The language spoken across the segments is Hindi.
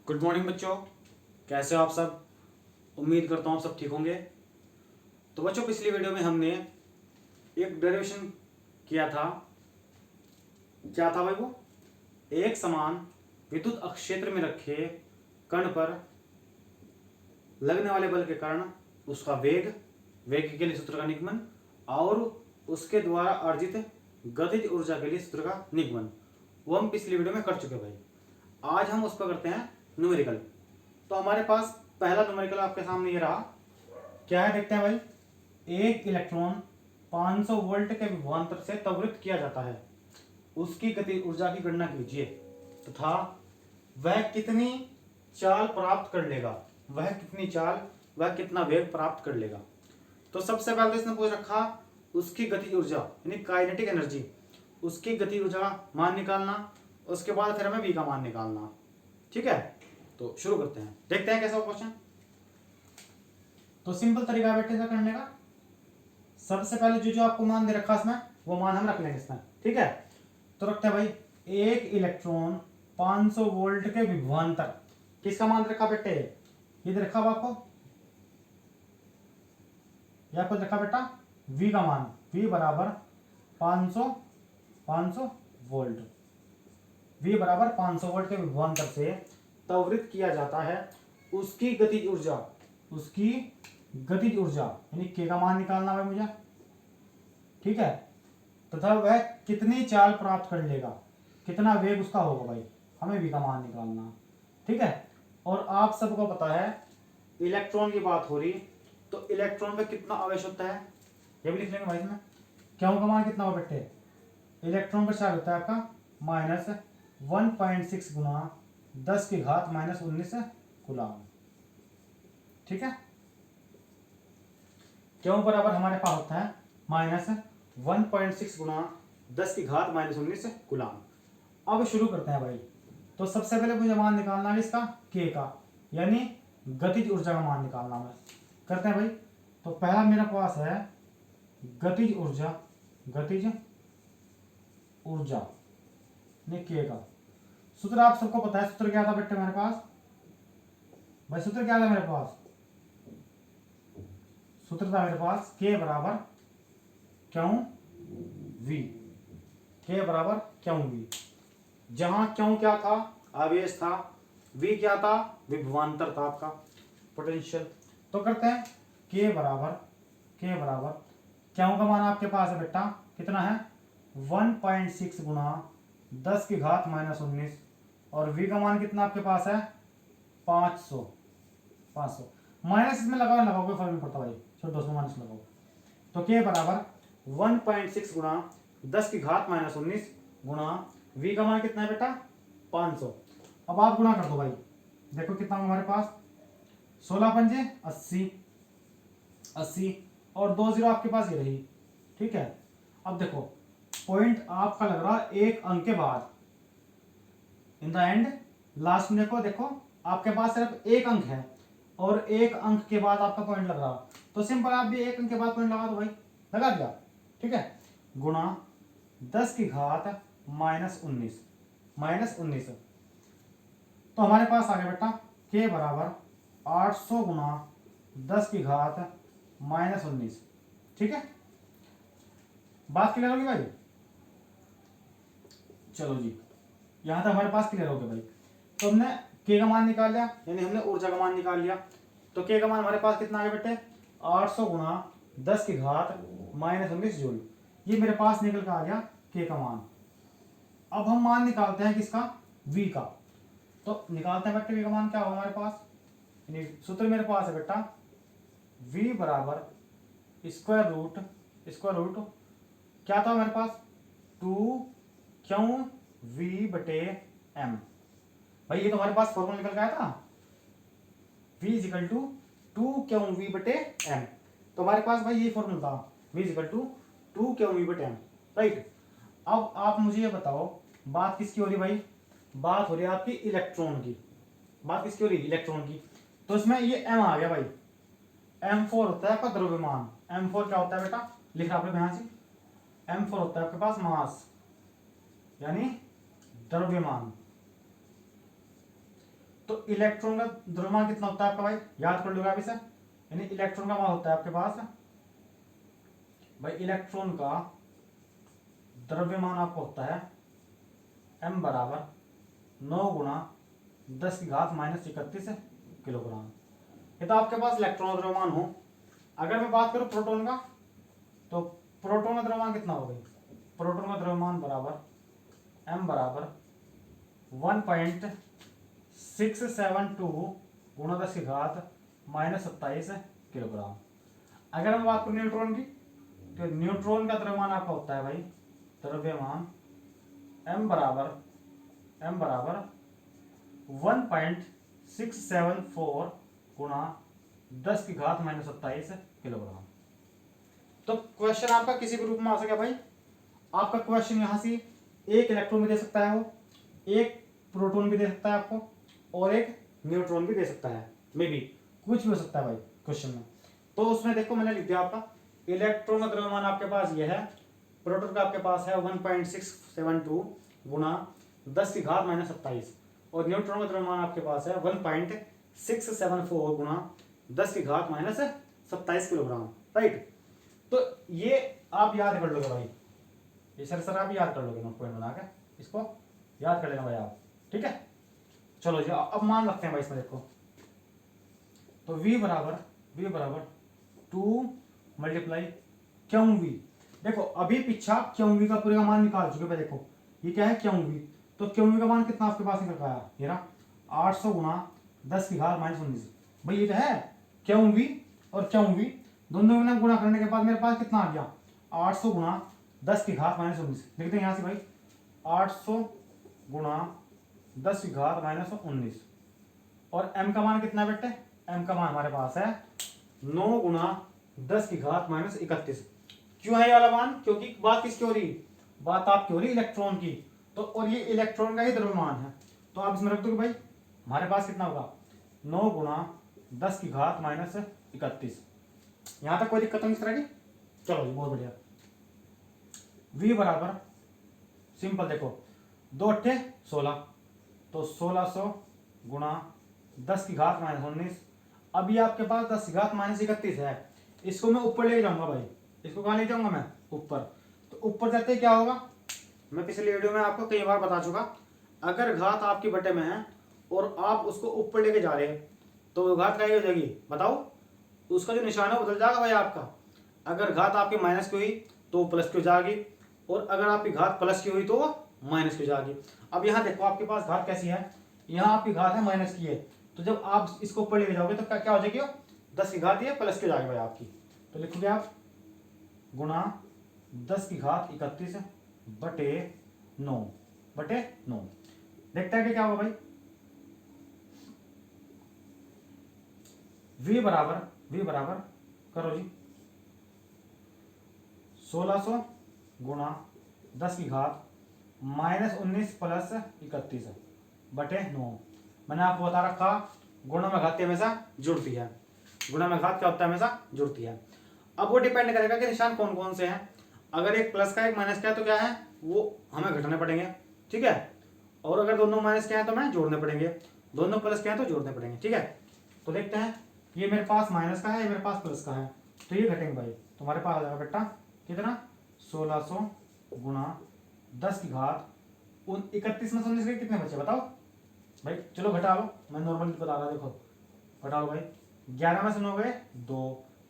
गुड मॉर्निंग बच्चों, कैसे हो आप सब। उम्मीद करता हूँ आप सब ठीक होंगे। तो बच्चों, पिछली वीडियो में हमने एक डेरिवेशन किया था। क्या था भाई वो? एक समान विद्युत अक्षेत्र में रखे कण पर लगने वाले बल के कारण उसका वेग, वेग के लिए सूत्र का निगमन, और उसके द्वारा अर्जित गतिज ऊर्जा के लिए सूत्र का निगमन, वो हम पिछली वीडियो में कर चुके भाई। आज हम उस पर करते हैं न्यूमेरिकल। तो हमारे पास पहला न्यूमेरिकल आपके सामने ये रहा। क्या है देखते हैं भाई। एक इलेक्ट्रॉन 500 वोल्ट के विभवांतर से त्वरित किया जाता है, उसकी गति ऊर्जा की गणना कीजिए तथा वह कितनी चाल प्राप्त कर लेगा, वह कितनी चाल, वह कितना वेग प्राप्त कर लेगा। तो सबसे पहले तो इसने पूछ रखा उसकी गति ऊर्जा यानी काइनेटिक एनर्जी, उसकी गति ऊर्जा का मान निकालना, उसके बाद फिर हमें v का मान निकालना। ठीक है, तो शुरू करते हैं, देखते हैं कैसा क्वेश्चन। तो सिंपल तरीका है बेटे इसका करने का। सबसे पहले जो जो आपको मान दे रखा इसमें वो मान हम रख लेंगे इसमें। ठीक है, तो रखते हैं भाई एक इलेक्ट्रॉन 500 वोल्ट के विभवांतर, किसका मान रखा बेटे? ये दे रखा आपको, ये आपको रखा बेटा v का मान, v बराबर 500 वोल्ट, v बराबर 500 वोल्ट के विभवांतर से त्वरित किया जाता है उसकी गतिज ऊर्जा, उसकी गतिज ऊर्जा यानी k का मान निकालना है मुझे। ठीक है, तथा वह कितनी चाल प्राप्त कर लेगा, कितना वेग उसका होगा भाई, हमें v का मान निकालना। ठीक है, और आप सबको पता है इलेक्ट्रॉन की बात हो रही, तो इलेक्ट्रॉन पे कितना आवेश होता है ये भी लिख लेंगे भाई इसमें। क्यों का मान कितना होगा बेटे? इलेक्ट्रॉन पर चार्ज होता है आपका -1.6 गुना 10 की घात -19 कूलम। ठीक है, क्यों बराबर हमारे पास होता है -1.6 गुना 10 की घात -19 कूलम। अब शुरू करते हैं भाई। तो सबसे पहले मुझे मान निकालना है इसका k का, यानी गतिज ऊर्जा का मान निकालना है। करते हैं भाई। तो पहला मेरे पास है गतिज ऊर्जा, गतिज ऊर्जा ने k का सूत्र आप सबको पता है। सूत्र क्या था बेटे मेरे पास भाई? सूत्र क्या था मेरे पास? सूत्र था मेरे पास k बराबर क्यों v, k बराबर क्यों v। जहां क्यों क्या था? आवेश था। v क्या था? विभवांतर था आपका, पोटेंशियल। तो करते हैं k बराबर क्यों का मान आपके पास है बेटा कितना है? 1.6 गुना 10 की घात -19, और v का मान कितना आपके पास है? 500। माइनस इसमें लगाओ कोई फर्क नहीं पड़ता भाई, छोड़ो उसमें माइनस लगाओ। तो k बराबर 1.6 गुना 10 की घात -19 गुना v का मान कितना है बेटा? 500। अब आप गुणा कर दो भाई, देखो कितना हमारे पास 16 पंजे 80 और 2 जीरो आपके पास ये रही। ठीक है, अब देखो पॉइंट आपका लग रहा एक अंक के बाद, इन द एंड लास्ट में देखो आपके पास सिर्फ एक अंक है और एक अंक के बाद आपका पॉइंट लग रहा, तो सिंपल आप भी एक अंक के बाद पॉइंट लगा दो भाई, लगा दिया। ठीक है, गुणा 10 की घात -19, तो हमारे पास आ गया बेटा k बराबर 800 गुना 10 की घात -19। ठीक है, बात क्लियर होगी भाई? चलो जी, यहां तक हमारे पास क्लियर हो गया भाई। तो हमने k का मान निकाल लिया, यानी हमने ऊर्जा का मान निकाल लिया। तो k का मान हमारे पास कितना आ गया बेटे? 800 गुना 10 की घात -19 जूल। ये मेरे पास निकल कर आ गया k का मान। अब हम मान निकालते हैं किसका? v का। तो निकालते हैं बेटे v का मान क्या होगा हमारे पास, यानी सूत्र मेरे पास है बेटा v बराबर स्क्वायर रूट क्या था हमारे पास? 2 क्यों v बटे m। भाई ये तो हमारे पास फॉर्मूला निकल के आया था, v इजिकल टू 2 क्यों v बटे m। तो हमारे पास भाई ये फॉर्मूला था, v इजिकल टू 2 क्यों v बटे m। राइट, अब आप मुझे ये बताओ बात किसकी हो रही भाई? बात हो रही है आपकी इलेक्ट्रॉन की। बात किसकी हो रही? इलेक्ट्रॉन की। तो इसमें ये m आ गया भाई। m4 होता है आपका द्रव्यमान। m4 क्या होता है बेटा? लिख रहा आपने ध्यान से, m4 होता है आपके पास मास, यानी द्रव्यमान। तो इलेक्ट्रॉन का द्रव्यमान कितना होता है आपका भाई, याद कर लोगे आप इसे, यानी इलेक्ट्रॉन का मान होता है आपके पास भाई, इलेक्ट्रॉन का द्रव्यमान आपको होता है m बराबर 9 गुणा 10 की घात माइनस 31 किलोग्राम। ये तो आपके पास इलेक्ट्रॉन का द्रव्यमान हो। अगर मैं बात करूं प्रोटॉन का, तो प्रोटॉन का द्रव्यमान कितना हो गई, प्रोटॉन का द्रव्यमान बराबर m बराबर 1.672 गुणा 10 की घात माइनस 27 किलोग्राम। अगर मैं बात करूं न्यूट्रॉन की, तो न्यूट्रॉन का द्रव्यमान आपका होता है भाई, द्रव्यमान m बराबर 1.674 गुणा 10 की घात माइनस 27 किलोग्राम। तो क्वेश्चन आपका किसी भी रूप में आ सके भाई, आपका क्वेश्चन यहां से एक इलेक्ट्रॉन भी दे सकता है, वो एक प्रोटॉन भी दे सकता है आपको, और एक न्यूट्रॉन भी दे सकता है, मे बी कुछ भी हो सकता है भाई क्वेश्चन में। तो उसमें देखो मैंने लिख दिया आपका इलेक्ट्रॉन का द्रव्यमान आपके पास यह है, प्रोटॉन का आपके पास है 1.672 गुणा 10 की घात माइनस 27, और न्यूट्रॉन का द्रव्यमान आपके पास है 1.674 गुणा 10 की घात माइनस 27 किलोग्राम, राइट। तो ये आप याद कर लोगे भाई, ये सर आप याद कर लोगे, नोट पॉइंट बना के इसको याद कर लेना भाई आप, ठीक है। चलो जी अब मान रखते हैं भाई इसमें, देखो तो v बराबर 2 मल्टीप्लाई क्यू वी। देखो अभी पीछा क्यू वी का पूरे का मान निकाल चुके भाई, देखो ये क्या है क्यू वी, तो क्यू वी का मान कितना आपके पास निकल आया, ये रहा 800 गुणा 10 की घात माइनस 19। भाई ये तो है क्यू वी और क्यू वी, दोनों में गुणा करने के बाद मेरे पास कितना आ गया, 800 गुणा 10 की घात माइनस 19। देखते हैं यहाँ से भाई 800 गुणा 10 की घात माइनस 19, और m का मान कितना है बेटे, m का मान हमारे पास है 9 गुणा 10 की घात माइनस 31। क्यों है ये वाला मान, क्योंकि बात किसकी हो रही, बात आपकी हो रही इलेक्ट्रॉन की, तो और ये इलेक्ट्रॉन का ही द्रव्यमान है, तो आप इसमें रख दो भाई हमारे पास कितना होगा 9 गुणा 10 की घात माइनस 31। यहां तक कोई दिक्कत नहीं इस तरह की। चलो जी बहुत बढ़िया। v बराबर सिंपल, देखो 2 अट्ठे 16, तो 1600 गुणा 10 की घात माइनस 19। अभी आपके पास 10 की घात माइनस 31 है, इसको मैं ऊपर ले जाऊंगा भाई, इसको कहाँ ले जाऊंगा मैं, ऊपर। तो ऊपर जाते ही क्या होगा, मैं पिछले वीडियो में आपको कई बार बता चुका, अगर घात आपकी बटे में है और आप उसको ऊपर लेके जा रहे हैं, तो वो घात क्या हो जाएगी बताओ, उसका जो निशान है बदल जाएगा भाई आपका। अगर घात आपकी माइनस की हुई तो प्लस की हो जाएगी, और अगर आपकी घात प्लस की हुई तो माइनस की हो जाएगी। अब यहाँ देखो आपके पास घात कैसी है, यहाँ आपकी घात है माइनस की है, तो जब आप इसको ऊपर लेके जाओगे तो क्या हो जाएगी, 10 की घात ये प्लस की हो जाएगी भाई आपकी। तो लिखोगे आप गुणा 10 की घात 31 बटे 9 देखते हैं कि क्या होगा भाई। v बराबर करो जी 1600 गुणा 10 की घात माइनस 19 प्लस 31 बटे 9। मैंने आपको बता रखा गुणा में घात हमेशा जुड़ती है, गुणा में घात क्या होता है हमेशा जुड़ती है। अब वो डिपेंड करेगा कि निशान कौन कौन से हैं, अगर एक प्लस का एक माइनस का है तो क्या है वो हमें घटाने पड़ेंगे, ठीक है, और अगर दोनों माइनस के हैं तो हमें जोड़ने पड़ेंगे, दोनों प्लस के हैं तो जोड़ने पड़ेंगे, ठीक है। तो देखते हैं ये मेरे पास माइनस का है, ये मेरे पास प्लस का है, तो ये घटेंगे भाई, तुम्हारे पास आ जाएगा बेटा कितना 1600 गुणा 10 की घात 31 में 19 कितने बचे बताओ भाई, चलो घटा लो, मैं नॉर्मली बता रहा, देखो घटा लो भाई, 11 में से 9 गए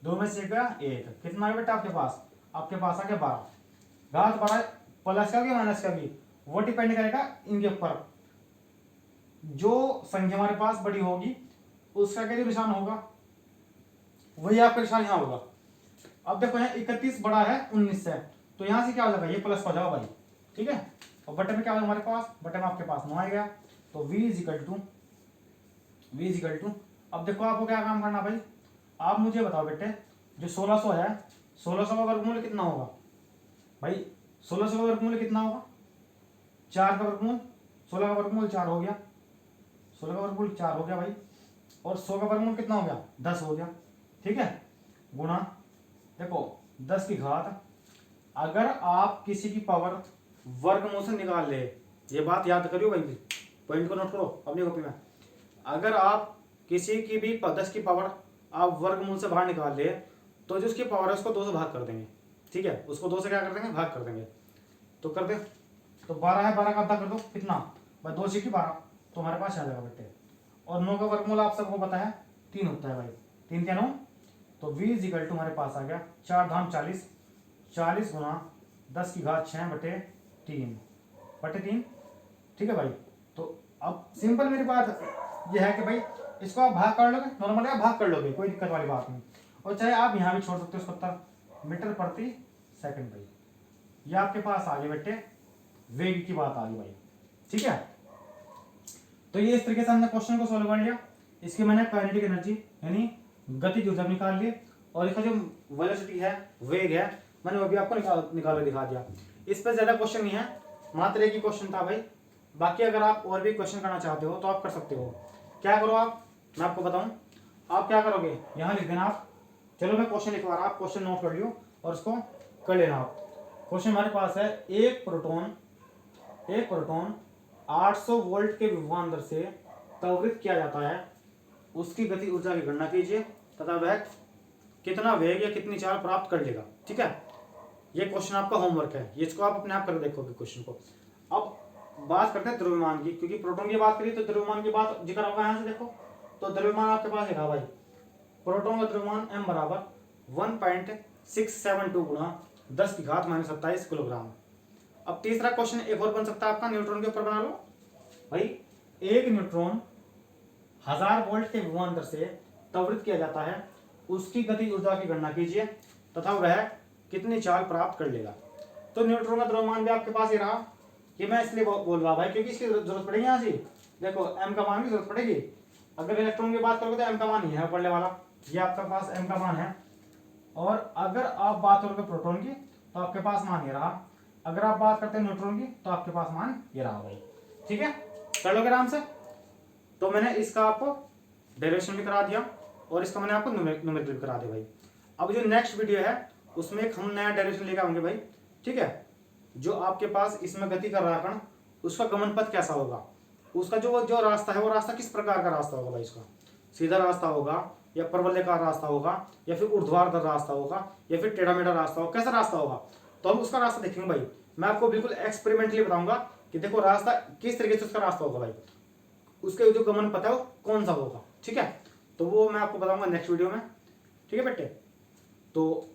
2 में से 1 गया 1, कितना है बेटा आपके पास आ गया 12। घात 12 प्लस का भी माइनस का भी, वो डिपेंड करेगा इनके ऊपर, जो संख्या हमारे पास बड़ी होगी उसका क्या निशान होगा वही आपका निशान यहाँ होगा। अब देखो यहाँ 31 बड़ा है 19 से, तो यहाँ से क्या हो जाएगा ये प्लस हो जाओ भाई, ठीक है, और बटे में क्या होगा हमारे पास, बटे में आपके पास 9 आ गया, तो v इज इक्वल टू अब देखो आपको क्या काम करना भाई, आप मुझे बताओ बेटे जो 1600 है 1600 का वर्गमूल कितना होगा भाई, 1600 का वर्गमूल कितना होगा 4 का वर्गमूल, 16 का वर्गमूल 4 हो गया, 16 का वर्गमूल 4 हो गया भाई, और 100 का वर्गमूल कितना हो गया 10 हो गया, ठीक है, गुणा देखो 10 की घात, अगर आप किसी की पावर वर्गमूल से निकाल ले, ये बात याद करियो भाई, पॉइंट को नोट करो अपनी कॉपी में, अगर आप किसी की भी 10 की पावर आप वर्गमूल से बाहर निकाल ले तो जो उसकी पावर है उसको 2 से भाग कर देंगे। ठीक है, उसको 2 से क्या कर देंगे, भाग कर देंगे। तो कर दे, तो 12 है, 12 का आधा कर दो, कितना भाई, 2 की 12, तो हमारे पास आ जाएगा बेटे। और 9 का वर्गमूल आप सबको पता है 3 होता है भाई, 3 क्या 9, तो v इक्वल टू हमारे पास आ गया 4 धाम 40, 40 गुना 10 की घात 6 बटे 3 बटे 3। ठीक है भाई, तो अब सिंपल मेरी बात यह है कि भाई इसको आप भाग कर लोगे, नॉर्मली आप भाग कर लोगे, कोई दिक्कत वाली बात नहीं। और चाहे आप यहाँ भी छोड़ सकते हो उसको, तब मीटर प्रति सेकंड भाई, ये आपके पास आ गए बेटे वेग की बात आ गई भाई। ठीक है, तो ये इस तरीके से हमने क्वेश्चन को सॉल्व कर लिया। इसकी मैंने काइनेटिक एनर्जी यानी गतिज ऊर्जा निकाल ली, और इसका जो वेलोसिटी है, वेग है, मैंने वो भी आपको निकाल के दिखा दिया। इस पर ज्यादा क्वेश्चन नहीं है, मात्र एक ही क्वेश्चन था भाई। बाकी अगर आप और भी क्वेश्चन करना चाहते हो तो आप कर सकते हो। क्या करो आप, मैं आपको बताऊं, आप क्या करोगे, यहाँ लिख देना आप, चलो मैं क्वेश्चन लिखवा रहा, आप क्वेश्चन नोट कर लियो और उसको कर लेना आप। क्वेश्चन हमारे पास है, एक प्रोटॉन 800 वोल्ट के विभवान दर से त्वरित किया जाता है, उसकी गति ऊर्जा की गणना कीजिए तथा वह कितना वेग या कितनी चाल प्राप्त कर लेगा। ठीक है, ये क्वेश्चन आपका होमवर्क है, इसको आप अपने आप करके देखोगे क्वेश्चन को। अब बात करते हैं द्रव्यमान की, क्योंकि प्रोटॉन की बात करी तो द्रव्यमान की बात जिक्र होगा। यहाँ से देखो, तो द्रव्यमान आपके पास है भाई, प्रोटॉन का द्रव्यमान m बराबर 1.672 गुणा 10 की घात -27 किलोग्राम। अब तीसरा क्वेश्चन एक और बन सकता है आपका, न्यूट्रॉन के ऊपर बना लो भाई। एक न्यूट्रॉन 1000 वोल्ट के विभवान दर से त्वरित किया जाता है, उसकी गति ऊर्जा की गणना कीजिए तथा वह कितनी चाल प्राप्त कर लेगा। तो न्यूट्रॉन का द्रव्यमान भी आपके पास ही रहा, ये मैं इसलिए बोल रहा भाई क्योंकि इसकी जरूरत पड़ेगी। यहाँ से देखो m का मान की जरूरत पड़ेगी। अगर इलेक्ट्रॉन की बात करोगे तो m का मान ही है पढ़ने वाला, ये आपके पास m का मान है। और अगर आप बात करोगे प्रोटॉन की तो आपके पास मान ये रहा, अगर आप बात करते हैं न्यूट्रॉन की तो आपके पास मान ये रहा भाई। ठीक है, कर लोगे आराम से। तो मैंने इसका आपको डेरिवेशन भी करा दिया और इसका मैंने आपको न्यूमेरिकल भी करा दिया भाई। अब जो नेक्स्ट वीडियो है उसमें एक हम नया डेरिवेशन लेकर आएंगे भाई। ठीक है, जो आपके पास इसमें गति कर रहा कण, उसका गमन पथ कैसा होगा, उसका जो रास्ता है वो रास्ता किस प्रकार का रास्ता होगा भाई, इसका सीधा रास्ता होगा या परवलयकार रास्ता होगा या फिर ऊर्ध्वाधर रास्ता होगा या फिर टेढ़ा मेढ़ा रास्ता होगा, कैसा रास्ता होगा, तो हम उसका रास्ता देखेंगे भाई। मैं आपको बिल्कुल एक्सपेरिमेंटली बताऊंगा कि देखो रास्ता किस तरीके से उसका रास्ता होगा भाई, उसके जो गमन पथ है वो कौन सा होगा। ठीक है, तो वो मैं आपको बताऊंगा नेक्स्ट वीडियो में। ठीक है बेटे, तो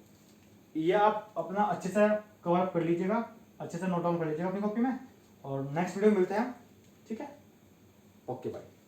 ये आप अपना अच्छे से कवर अप कर लीजिएगा, अच्छे से नोट डाउन कर लीजिएगा अपनी कॉपी में, और नेक्स्ट वीडियो में मिलते हैं। ठीक है, ओके बाय।